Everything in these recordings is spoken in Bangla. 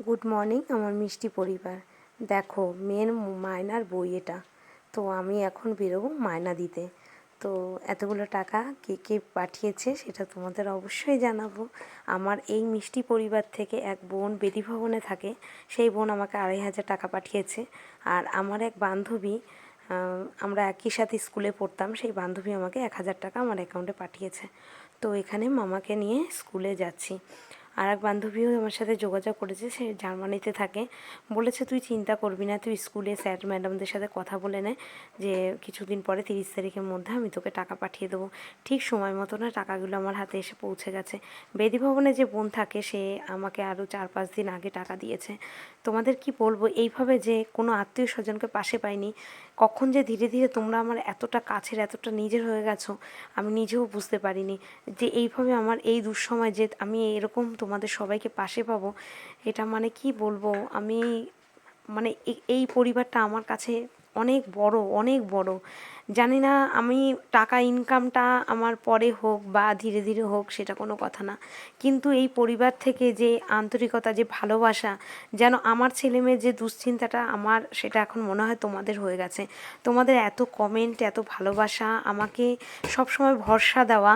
গুড মর্নিং আমার মিষ্টি পরিবার। দেখো মেন মায়নার বই এটা। তো আমি এখন বেরোবো মায়না দিতে। তো এতগুলো টাকা কে কে পাঠিয়েছে সেটা তোমাদের অবশ্যই জানাবো। আমার এই মিষ্টি পরিবার থেকে এক বোন বেদি ভবনে থাকে, সেই বোন আমাকে 2,500 টাকা পাঠিয়েছে। আর আমার এক বান্ধবী, আমরা একই সাথে স্কুলে পড়তাম, সেই বান্ধবী আমাকে 1,000 টাকা আমার অ্যাকাউন্টে পাঠিয়েছে। তো এখানে মামাকে নিয়ে স্কুলে যাচ্ছি। আর এক বান্ধবীও আমার সাথে যোগাযোগ করেছে, সে জার্মানিতে থাকে। বলেছে তুই চিন্তা করবি না, তুই স্কুলে স্যার ম্যাডামদের সাথে কথা বলে নে, যে কিছুদিন পরে 30 তারিখের মধ্যে আমি তোকে টাকা পাঠিয়ে দেবো। ঠিক সময় মতো না টাকাগুলো আমার হাতে এসে পৌঁছে গেছে। বেদি ভবনে যে বোন থাকে সে আমাকে আরও 4-5 দিন আগে টাকা দিয়েছে। তোমাদের কি বলবো, এইভাবে যে কোনো আত্মীয় স্বজনকে পাশে পাইনি, কখন যে ধীরে ধীরে তোমরা আমার এতটা কাছের, এতটা নিজের হয়ে গেছো, আমি নিজেও বুঝতে পারিনি যে এইভাবে আমার এই দুঃসময় যে আমি এরকম তোমাদের সবাইকে পাশে পাবো। এটা মানে কি বলবো, আমি মানে এই পরিবারটা আমার কাছে অনেক বড়, অনেক বড়। জানি না আমি টাকা ইনকামটা আমার পরে হোক বা ধীরে ধীরে হোক সেটা কোনো কথা না, কিন্তু এই পরিবার থেকে যে আন্তরিকতা, যে ভালোবাসা, যেন আমার ছেলেমেয়ের যে দুশ্চিন্তাটা আমার, সেটা এখন মনে হয় তোমাদের হয়ে গেছে। তোমাদের এত কমেন্ট, এত ভালোবাসা, আমাকে সবসময় ভরসা দেওয়া,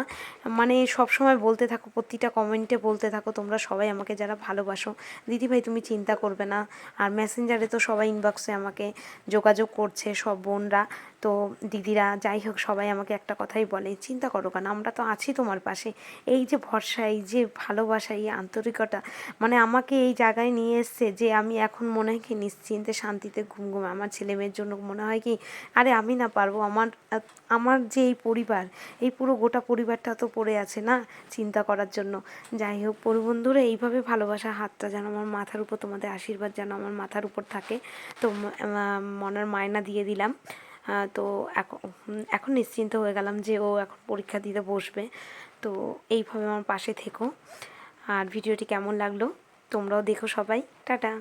মানে সবসময় বলতে থাকো, প্রতিটা কমেন্টে বলতে থাকো তোমরা সবাই আমাকে যারা ভালোবাসো, দিদিভাই তুমি চিন্তা করবে না। আর মেসেঞ্জারে তো সবাই ইনবক্সে আমাকে যোগাযোগ করছে, সব বোনরা, তো দিদিরা, যাই হোক সবাই আমাকে একটা কথাই বলে, চিন্তা করো কেন, আমরা তো আছি তোমার পাশে। এই যে ভরসা, এই যে ভালোবাসা, এই আন্তরিকতা, মানে আমাকে এই জায়গায় নিয়ে এসছে যে আমি এখন মনে হয় কি নিশ্চিন্তে শান্তিতে ঘুম ঘুম। আমার ছেলে মেয়ের জন্য মনে হয় কি, আরে আমি না পারবো, আমার আমার যে এই পরিবার, এই পুরো গোটা পরিবারটা তো পড়ে আছে না চিন্তা করার জন্য। যাই হোক বন্ধুরা, এইভাবে ভালোবাসার হাতটা যেন আমার মাথার উপর, তোমাদের আশীর্বাদ যেন আমার মাথার উপর থাকে। তো মনের মায়না দিয়ে দিলাম। তো এখন নিশ্চিন্ত হয়ে গেলাম যে ও এখন পরীক্ষা দিতে বসবে। তো এইভাবে আমার পাশে থেকো। আর ভিডিওটি কেমন লাগলো তোমরাও দেখো সবাই। টাটা।